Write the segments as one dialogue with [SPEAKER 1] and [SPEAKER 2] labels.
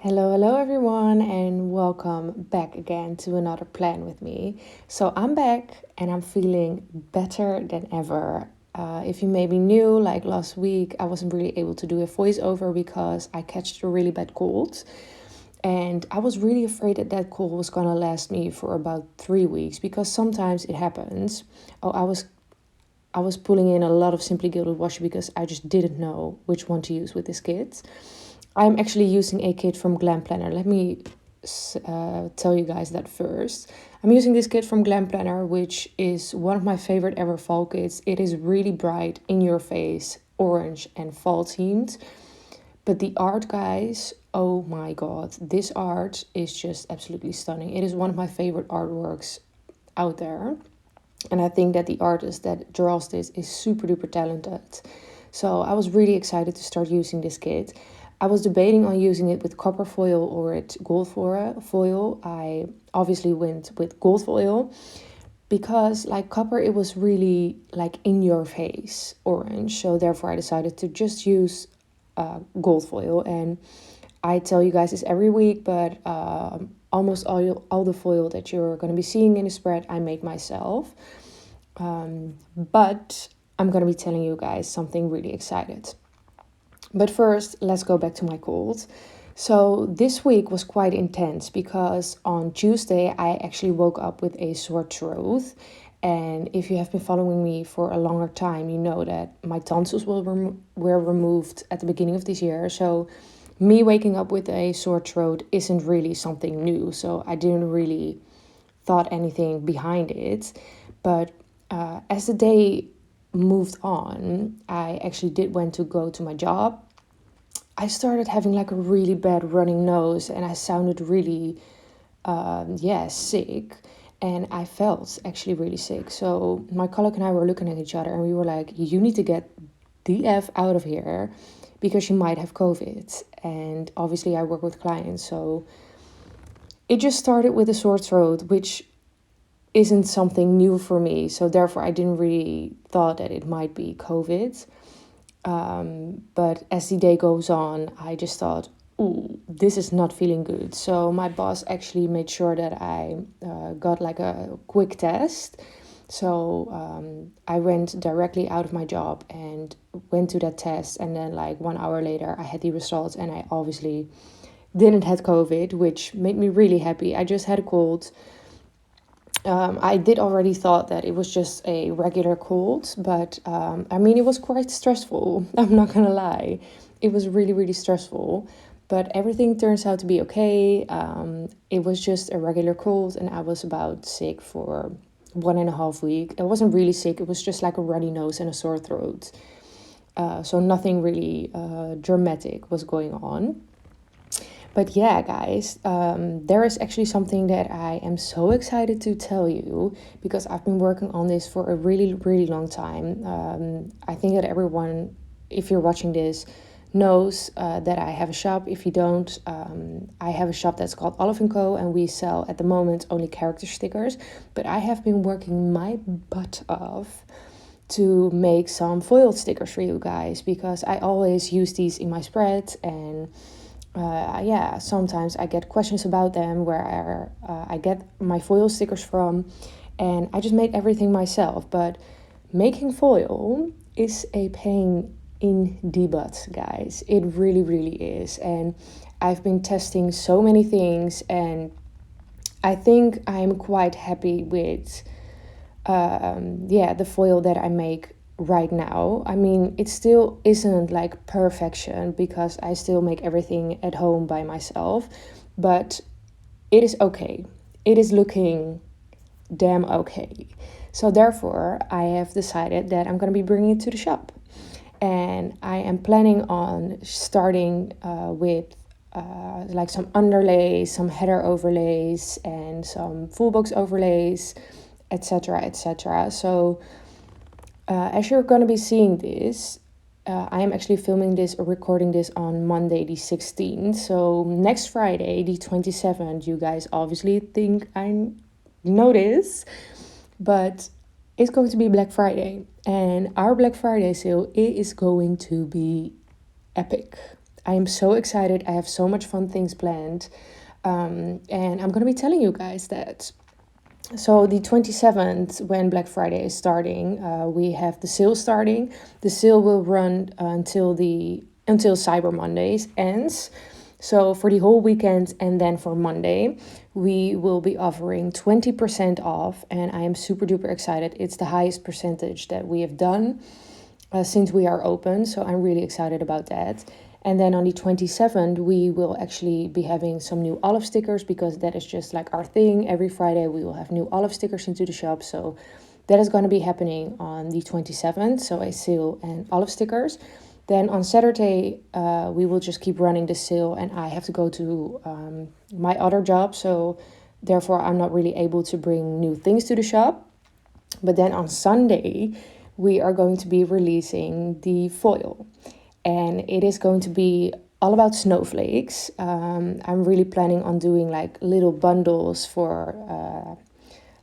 [SPEAKER 1] Hello everyone, and welcome back again to another plan with me. So I'm back and I'm feeling better than ever. If you may be new, like last week, I wasn't really able to do a voiceover because I catched a really bad cold. And I was really afraid that that cold was gonna last me for about 3 weeks because sometimes it happens. Oh, I was pulling in a lot of Simply Gilded Washi because I just didn't know which one to use with this kit. I'm actually using a kit from GlamPlanner. Let me tell you guys that first. I'm using this kit from GlamPlanner, which is one of my favorite ever fall kits. It is really bright, in your face, orange and fall themed. But the art, guys, oh my god, this art is just absolutely stunning. It is one of my favorite artworks out there. And I think that the artist that draws this is super duper talented. So I was really excited to start using this kit. I was debating on using it with copper foil or with gold foil. I obviously went with gold foil because like copper, it was really like in your face orange. So therefore I decided to just use gold foil. And I tell you guys this every week, but almost all the foil that you're going to be seeing in the spread, I made myself. But I'm going to be telling you guys something really excited. But first, let's go back to my cold. So this week was quite intense because on Tuesday I actually woke up with a sore throat. And if you have been following me for a longer time, you know that my tonsils were removed at the beginning of this year. So me waking up with a sore throat isn't really something new. So I didn't really thought anything behind it. But as the day moved on, I actually did went to go to my job. I started having like a really bad running nose and I sounded really, sick. And I felt actually really sick. So my colleague and I were looking at each other and we were like, you need to get the F out of here because you might have COVID. And obviously I work with clients. So it just started with a sore throat, which isn't something new for me. So therefore I didn't really thought that it might be COVID. But as the day goes on, I just thought, ooh, this is not feeling good. So my boss actually made sure that I got like a quick test. So I went directly out of my job and went to that test. And then like 1 hour later, I had the results and I obviously didn't have COVID, which made me really happy. I just had a cold. I did already thought that it was just a regular cold, but I mean, it was quite stressful. I'm not gonna lie. It was really, really stressful, but everything turns out to be okay. It was just a regular cold, and I was about sick for 1.5 weeks. I wasn't really sick, it was just like a runny nose and a sore throat. So nothing really dramatic was going on. But yeah, guys, there is actually something that I am so excited to tell you because I've been working on this for a really, really long time. I think that everyone, if you're watching this, knows that I have a shop. If you don't, I have a shop that's called Olive & Co. and we sell at the moment only character stickers. But I have been working my butt off to make some foiled stickers for you guys because I always use these in my spread and sometimes I get questions about them where I get my foil stickers from, and I just make everything myself. But making foil is a pain in the butt, guys. It really, really is. And I've been testing so many things, and I think I'm quite happy with the foil that I make right now. I mean, it still isn't like perfection because I still make everything at home by myself, but it is okay. It is looking damn okay. So therefore, I have decided that I'm going to be bringing it to the shop. And I am planning on starting with like some underlays, some header overlays, and some full box overlays, etc., etc. So as you're going to be seeing this, I am actually filming this or recording this on Monday the 16th. So next Friday, the 27th, you guys obviously think I know this, but it's going to be Black Friday. And our Black Friday sale, it is going to be epic. I am so excited. I have so much fun things planned. And I'm going to be telling you guys that. So the 27th, when Black Friday is starting, we have the sale starting. The sale will run until Cyber Mondays ends. So for the whole weekend and then for Monday, we will be offering 20% off. And I am super duper excited. It's the highest percentage that we have done since we are open. So I'm really excited about that. And then on the 27th, we will actually be having some new olive stickers, because that is just like our thing. Every Friday, we will have new olive stickers into the shop. So that is going to be happening on the 27th. So a sale and olive stickers. Then on Saturday, we will just keep running the sale, and I have to go to my other job. So therefore, I'm not really able to bring new things to the shop. But then on Sunday, we are going to be releasing the foil. And it is going to be all about snowflakes. I'm really planning on doing like little bundles for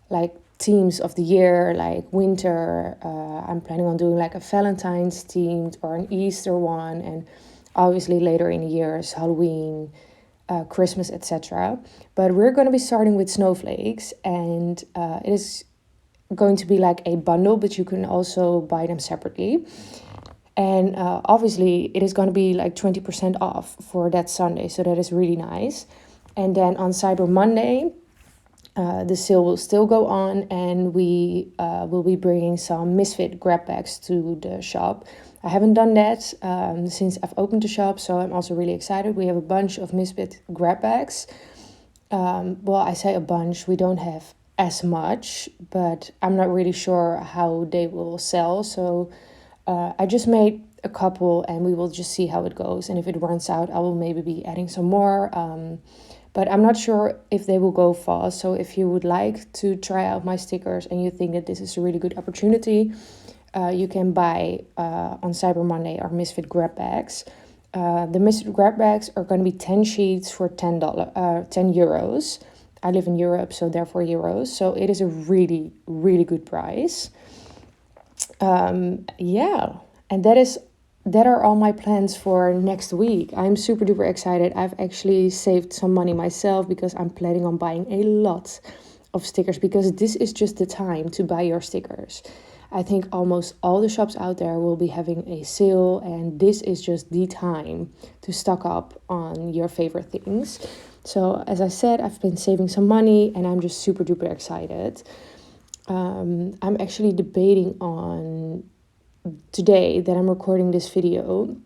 [SPEAKER 1] like themes of the year, like winter. I'm planning on doing like a Valentine's themed or an Easter one. And obviously later in the year is Halloween, Christmas, etc. But we're going to be starting with snowflakes, and it is going to be like a bundle, but you can also buy them separately. And obviously, it is going to be like 20% off for that Sunday. So that is really nice. And then on Cyber Monday, the sale will still go on. And we will be bringing some Misfit grab bags to the shop. I haven't done that since I've opened the shop. So I'm also really excited. We have a bunch of Misfit grab bags. Well, I say a bunch. We don't have as much. But I'm not really sure how they will sell. So I just made a couple, and we will just see how it goes. And if it runs out, I will maybe be adding some more. But I'm not sure if they will go fast. So if you would like to try out my stickers and you think that this is a really good opportunity, you can buy on Cyber Monday our Misfit grab bags. The Misfit grab bags are going to be 10 sheets for $10, 10 euros. I live in Europe, so therefore euros. So it is a really, really good price. Yeah, and that are all my plans for next week. I'm super duper excited. I've actually saved some money myself, because I'm planning on buying a lot of stickers, because this is just the time to buy your stickers. I think almost all the shops out there will be having a sale, and this is just the time to stock up on your favorite things. So as I said, I've been saving some money, and I'm just super duper excited. I'm actually debating on today that I'm recording this video,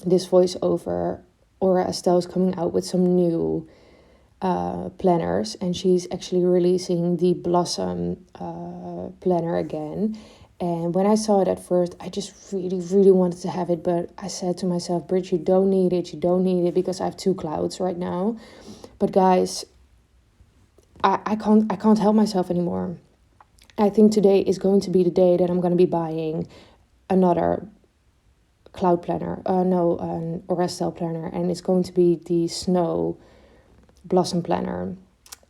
[SPEAKER 1] this voiceover. Aura Estelle is coming out with some new planners, and she's actually releasing the Blossom planner again. And when I saw it at first, I just really, really wanted to have it. But I said to myself, Britt, you don't need it. You don't need it, because I have 2 clouds right now. But guys, I can't help myself anymore. I think today is going to be the day that I'm going to be buying another cloud planner. An Aura Estelle planner. And it's going to be the Snow Blossom planner.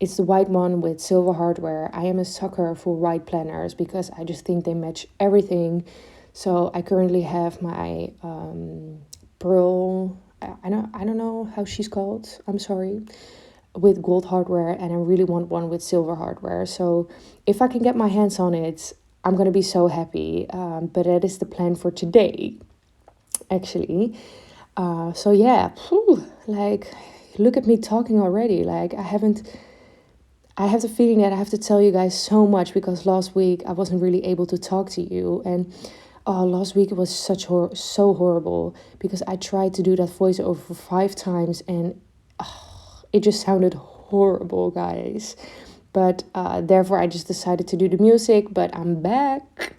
[SPEAKER 1] It's the white one with silver hardware. I am a sucker for white planners, because I just think they match everything. So I currently have my Pearl, I don't know how she's called. I'm sorry. With gold hardware, and I really want one with silver hardware. So if I can get my hands on it, I'm going to be so happy. But that is the plan for today, actually. So yeah, like, look at me talking already. Like, I have the feeling that I have to tell you guys so much, because last week I wasn't really able to talk to you. And last week it was so horrible, because I tried to do that voiceover for 5 times, and it just sounded horrible, guys. But therefore, I just decided to do the music. But I'm back.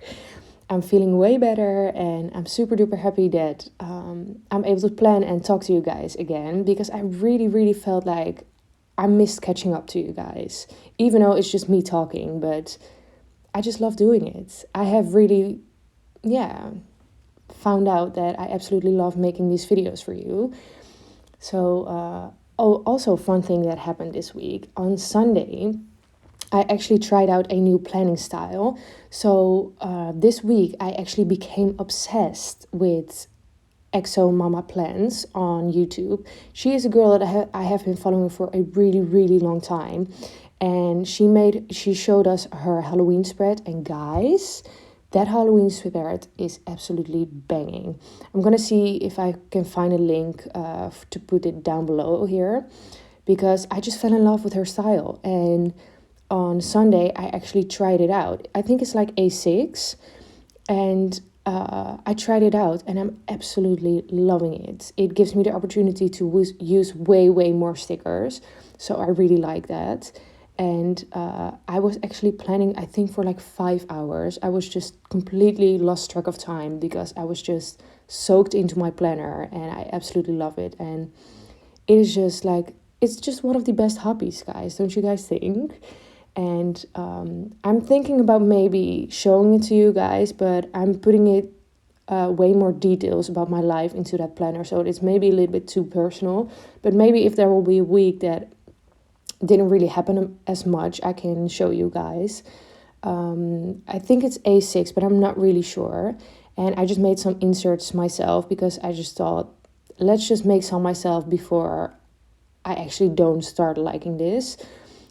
[SPEAKER 1] I'm feeling way better. And I'm super duper happy that I'm able to plan and talk to you guys again. Because I really, really felt like I missed catching up to you guys. Even though it's just me talking. But I just love doing it. I have really, found out that I absolutely love making these videos for you. So... also fun thing that happened this week. On Sunday, I actually tried out a new planning style. So this week, I actually became obsessed with Exo Mama Plans on YouTube. She is a girl that I have been following for a really, really long time. And she showed us her Halloween spread. And guys, that Halloween spread is absolutely banging. I'm going to see if I can find a link to put it down below here. Because I just fell in love with her style. And on Sunday, I actually tried it out. I think it's like A6. And I tried it out and I'm absolutely loving it. It gives me the opportunity to use way, way more stickers. So I really like that. And I was actually planning, I think, for like 5 hours. I was just completely lost track of time because I was just soaked into my planner and I absolutely love it. And it is just like, it's just one of the best hobbies, guys. Don't you guys think? And I'm thinking about maybe showing it to you guys, but I'm putting it way more details about my life into that planner. So it's maybe a little bit too personal. But maybe if there will be a week that didn't really happen as much, I can show you guys. I think it's A6, but I'm not really sure. And I just made some inserts myself because I just thought, let's just make some myself before I actually don't start liking this.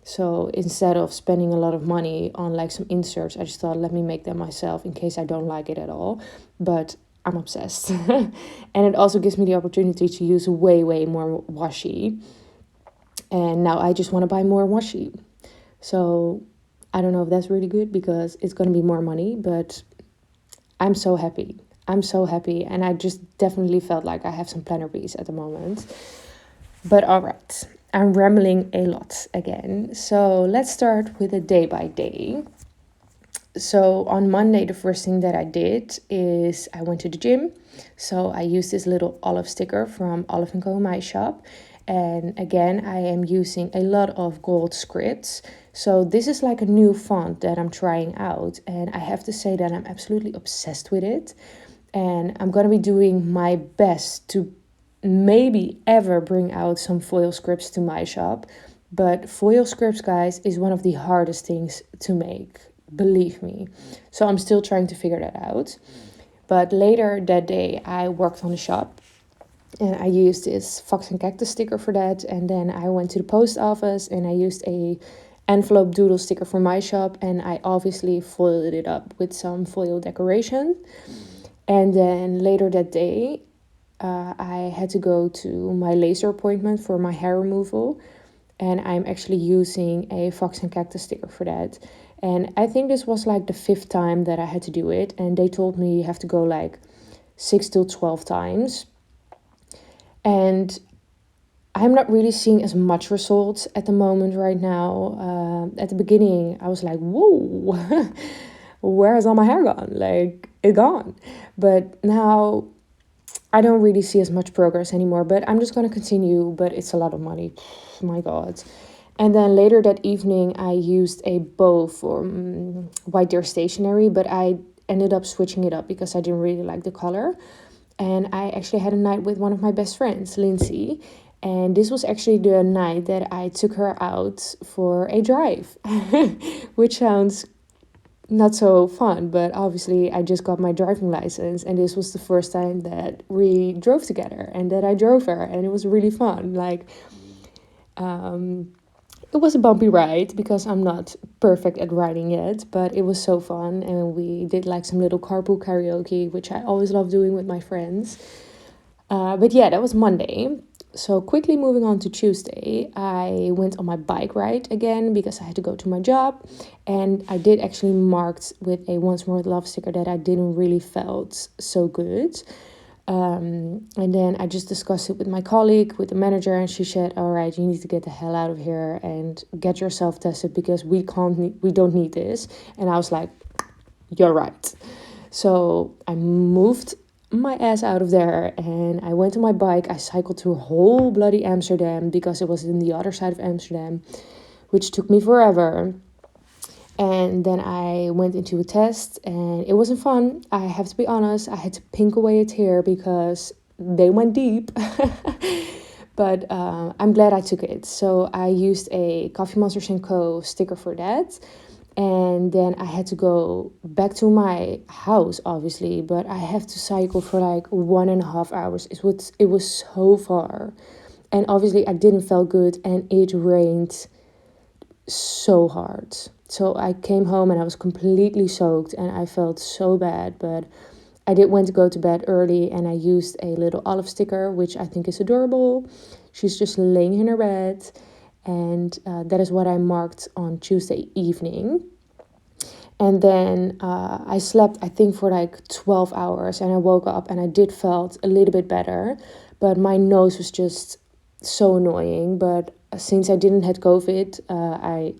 [SPEAKER 1] So instead of spending a lot of money on like some inserts, I just thought, let me make them myself in case I don't like it at all. But I'm obsessed. And it also gives me the opportunity to use way, way more washi. And now I just want to buy more washi. So I don't know if that's really good because it's going to be more money, but I'm so happy. I'm so happy. And I just definitely felt like I have some planner bees at the moment. But all right. I'm rambling a lot again. So let's start with a day by day. So on Monday, the first thing that I did is I went to the gym. So I used this little olive sticker from Olive & Co, my shop. And again, I am using a lot of gold scripts. So this is like a new font that I'm trying out. And I have to say that I'm absolutely obsessed with it. And I'm going to be doing my best to maybe ever bring out some foil scripts to my shop. But foil scripts, guys, is one of the hardest things to make. Believe me. So I'm still trying to figure that out. But later that day, I worked on the shop. And I used this fox and cactus sticker for that. And then I went to the post office and I used a envelope doodle sticker for my shop. And I obviously foiled it up with some foil decoration. And then later that day, I had to go to my laser appointment for my hair removal. And I'm actually using a fox and cactus sticker for that. And I think this was like the 5th time that I had to do it. And they told me you have to go like 6 till 12 times. And I'm not really seeing as much results at the moment right now. At the beginning, I was like, whoa, where has all my hair gone? Like, it's gone. But now I don't really see as much progress anymore, but I'm just going to continue. But it's a lot of money. My God. And then later that evening, I used a bow for White Deer Stationery, but I ended up switching it up because I didn't really like the color. And I actually had a night with one of my best friends, Lindsay. And this was actually the night that I took her out for a drive, which sounds not so fun, but obviously I just got my driving license and this was the first time that we drove together and that I drove her and it was really fun. Like, it was a bumpy ride because I'm not perfect at riding yet, but it was so fun and we did like some little carpool karaoke, which I always love doing with my friends. But yeah, that was Monday. So quickly moving on to Tuesday, I went on my bike ride again because I had to go to my job. And I did actually marked with a Once More with Love sticker that I didn't really felt so good. And then I just discussed it with my colleague, with the manager, and she said, all right, you need to get the hell out of here and get yourself tested because we don't need this. And I was like, you're right. So I moved my ass out of there and I went on my bike. I cycled through whole bloody Amsterdam because it was in the other side of Amsterdam, which took me forever. And then I went into a test and it wasn't fun. I have to be honest. I had to pink away a tear because they went deep. But I'm glad I took it. So I used a Coffee Monsters & Co. sticker for that. And then I had to go back to my house, obviously, but I have to cycle for like 1.5 hours. It was so far. And obviously I didn't feel good, and it rained so hard. So I came home and I was completely soaked and I felt so bad, but I did went to go to bed early, and I used a little olive sticker, which I think is adorable. She's just laying in her bed, and that is what I marked on Tuesday evening. And then I slept, I think, for like 12 hours, and I woke up and I did felt a little bit better, but my nose was just so annoying. But since I didn't have COVID, I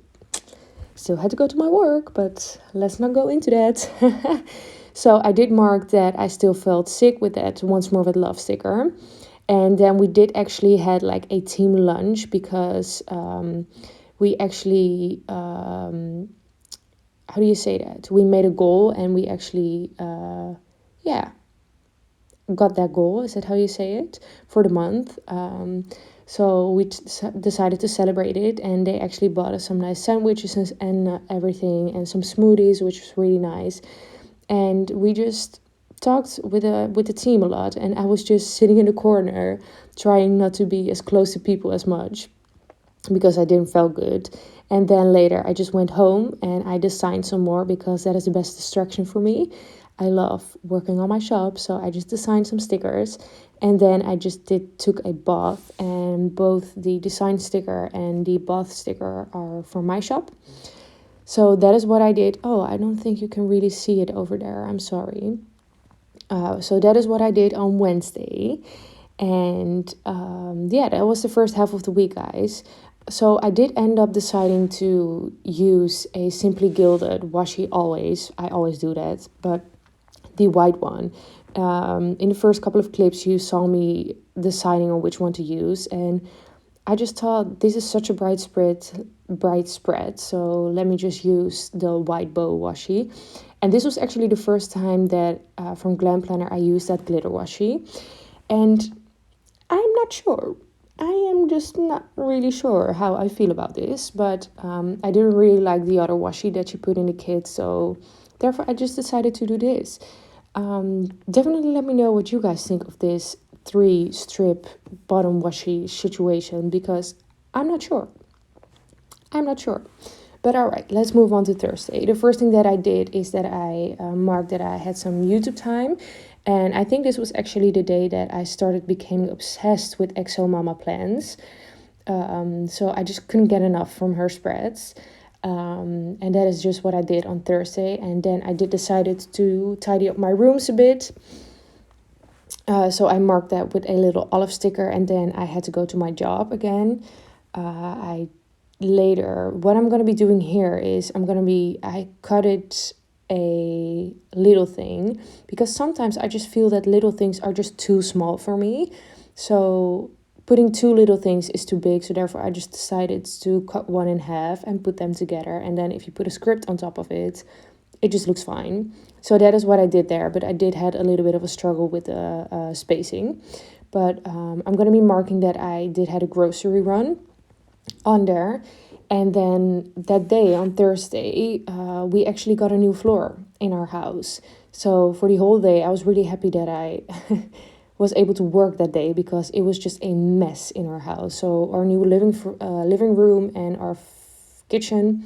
[SPEAKER 1] still had to go to my work, but let's not go into that. So I did mark that I still felt sick with that once more with love sticker. And then we did actually had like a team lunch, because we actually how do you say that? We made a goal, and we actually yeah, got that goal. Is that how you say it? For the month. So we decided to celebrate it, and they actually bought us some nice sandwiches and everything, and some smoothies, which was really nice. And we just talked with the team a lot, and I was just sitting in the corner, trying not to be as close to people as much, because I didn't feel good. And then later I just went home and I designed some more, because that is the best distraction for me. I love working on my shop, so I just designed some stickers. And then I just took a bath, and both the design sticker and the bath sticker are from my shop. So that is what I did. Oh, I don't think you can really see it over there. I'm sorry. So that is what I did on Wednesday. And yeah, that was the first half of the week, guys. So I did end up deciding to use a Simply Gilded washi always. I always do that, but the white one. In the first couple of clips, you saw me deciding on which one to use, and I just thought this is such a bright spread. So let me just use the white bow washi. And this was actually the first time that from GlamPlanner I used that glitter washi. And I'm not sure. I am just not really sure how I feel about this. But I didn't really like the other washi that you put in the kit. So therefore I just decided to do this. Definitely let me know what you guys think of this 3-strip bottom washi situation, because I'm not sure. But all right, let's move on to Thursday. The first thing that I did is that I marked that I had some YouTube time. And I think this was actually the day that I started becoming obsessed with Exo Mama plans. So I just couldn't get enough from her spreads. And that is just what I did on Thursday. And then I decided to tidy up my rooms a bit. So I marked that with a little olive sticker, and then I had to go to my job again. What I'm going to be doing here is I cut it a little thing, because sometimes I just feel that little things are just too small for me. So putting 2 little things is too big, so therefore I just decided to cut one in half and put them together. And then if you put a script on top of it, it just looks fine. So that is what I did there, but I did had a little bit of a struggle with the spacing. But I'm going to be marking that I did had a grocery run on there. And then that day on Thursday, we actually got a new floor in our house. So for the whole day, I was really happy that I was able to work that day, because it was just a mess in our house. So our new living room and our kitchen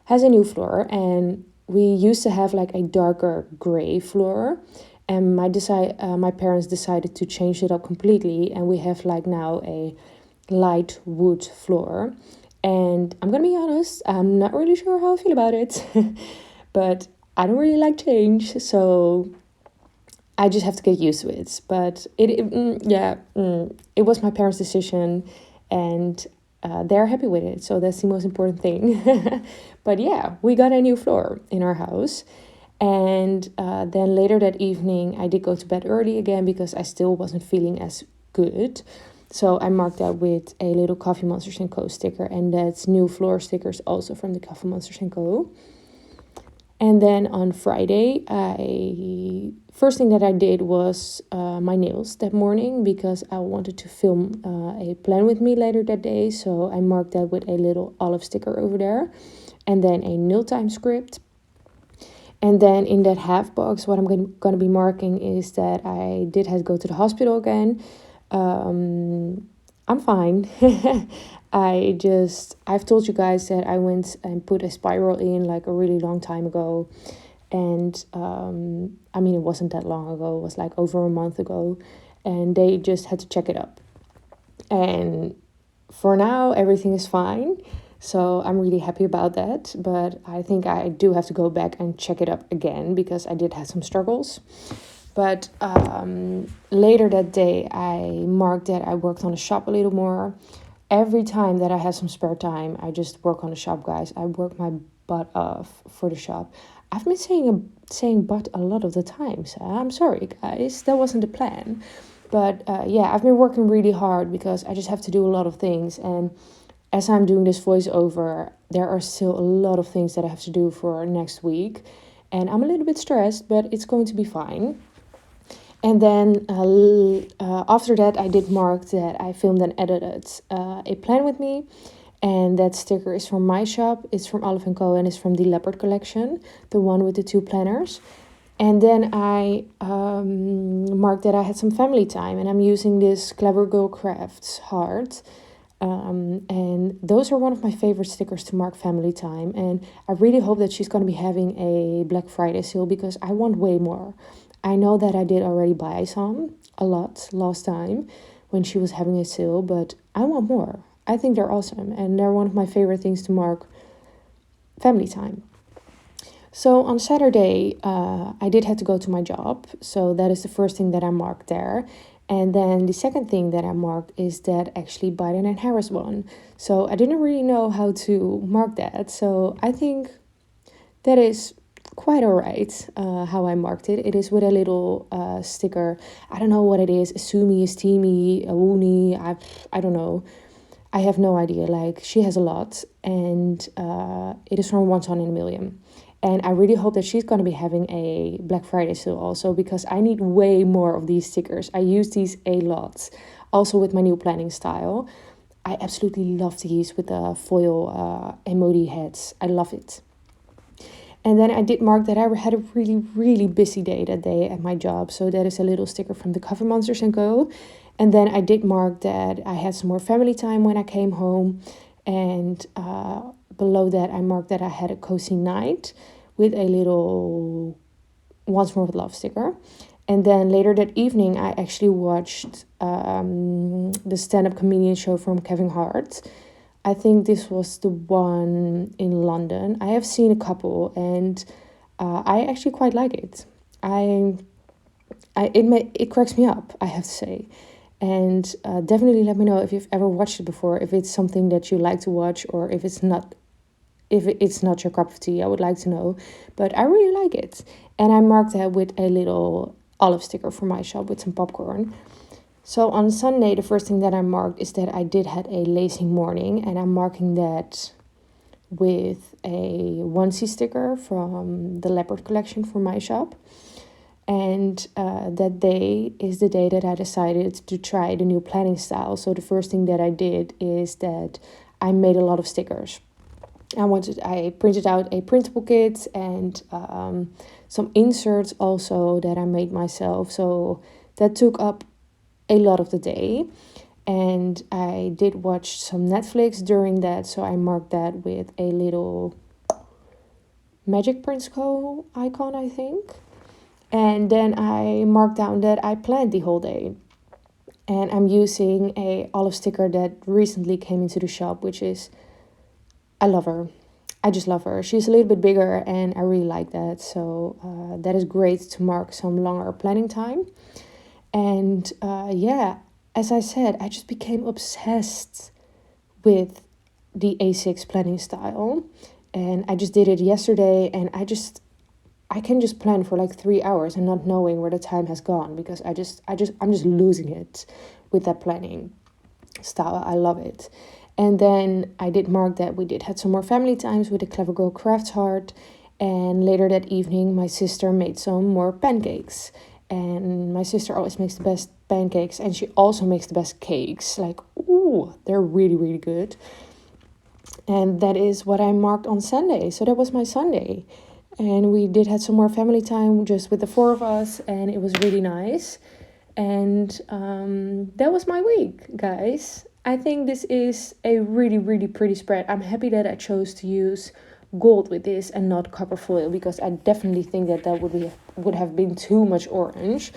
[SPEAKER 1] has a new floor, and we used to have like a darker gray floor, and my parents decided to change it up completely, and we have like now a light wood floor. And I'm gonna be honest, I'm not really sure how I feel about it. But I don't really like change, so I just have to get used to it. But it was my parents' decision, and they're happy with it, so that's the most important thing. But yeah, we got a new floor in our house. And then later that evening, I did go to bed early again, because I still wasn't feeling as good. So I marked that with a little Coffee Monsters & Co. sticker, and that's new floor stickers also from the Coffee Monsters & Co. And then on Friday, first thing that I did was my nails that morning, because I wanted to film a plan with me later that day. So I marked that with a little olive sticker over there. and then a nil time script. And then in that half box, what I'm going to be marking is that I did have to go to the hospital again. I'm fine. I've told you guys that I went and put a spiral in like a really long time ago. And I mean, it wasn't that long ago. It was like over a month ago. And they just had to check it up. And for now, everything is fine. So I'm really happy about that. But I think I do have to go back and check it up again because I did have some struggles. But later that day, I marked that I worked on the shop a little more. Every time that I have some spare time, I just work on the shop, guys. I work my butt off for the shop. I've been saying butt a lot of the times. I'm sorry, guys. That wasn't the plan. But yeah, I've been working really hard because I just have to do a lot of things. And as I'm doing this voiceover, there are still a lot of things that I have to do for next week. And I'm a little bit stressed, but it's going to be fine. And then after that, I did mark that I filmed and edited a plan with me. And that sticker is from my shop. It's from Olive & Co. and it's from the Leopard collection, the one with the 2 planners. And then I marked that I had some family time. And I'm using this Clever Girl Crafts heart. And those are one of my favorite stickers to mark family time. And I really hope that she's going to be having a Black Friday sale because I want way more. I know that I did already buy a lot last time when she was having a sale, but I want more. I think they're awesome and they're one of my favorite things to mark family time. So on Saturday, I did have to go to my job. So that is the first thing that I marked there. And then the second thing that I marked is that actually Biden and Harris won. So I didn't really know how to mark that. So I think that is quite alright how I marked it. It is with a little sticker. I don't know what it is. A Sumi, a Steamy, a Woonie. I don't know. I have no idea. Like, she has a lot. And it is from Once on in a Million. And I really hope that she's going to be having a Black Friday sale also, because I need way more of these stickers. I use these a lot. Also with my new planning style. I absolutely love these with the foil emoji heads. I love it. And then I did mark that I had a really, really busy day that day at my job. So that is a little sticker from the Cover Monsters & Co. And then I did mark that I had some more family time when I came home. And below that, I marked that I had a cozy night with a little Once More with Love sticker. And then later that evening, I actually watched the stand-up comedian show from Kevin Hart. I think this was the one in London. I have seen a couple and I actually quite like it. It cracks me up, I have to say. And definitely let me know if you've ever watched it before, if it's something that you like to watch or if it's not your cup of tea. I would like to know. But I really like it. And I marked that with a little olive sticker from my shop with some popcorn. So on Sunday, the first thing that I marked is that I did have a lazy morning. And I'm marking that with a onesie sticker from the Leopard collection from my shop. And that day is the day that I decided to try the new planning style. So the first thing that I did is that I made a lot of stickers. I printed out a printable kit and some inserts also that I made myself. So that took up a lot of the day. And I did watch some Netflix during that. So I marked that with a little Magic Prince Co. icon, I think. And then I marked down that I planned the whole day. And I'm using a olive sticker that recently came into the shop, which is, I love her. I just love her. She's a little bit bigger and I really like that. So that is great to mark some longer planning time. And yeah, as I said, I just became obsessed with the A6 planning style. And I just did it yesterday and I can just plan for like 3 hours and not knowing where the time has gone because I'm just losing it with that planning style. I love it. And then I did mark that we did had some more family times with the Clever Girl Crafts heart. And later that evening, my sister made some more pancakes. And my sister always makes the best pancakes. And she also makes the best cakes. Like, ooh, they're really, really good. And that is what I marked on Sunday. So that was my Sunday. And we did have some more family time just with the four of us, and it was really nice. And that was my week, guys. I think this is a really, really pretty spread. I'm happy that I chose to use gold with this and not copper foil, because I definitely think that would have been too much orange.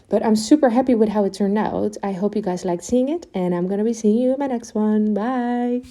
[SPEAKER 1] But I'm super happy with how it turned out. I hope you guys liked seeing it, and I'm gonna be seeing you in my next one. Bye.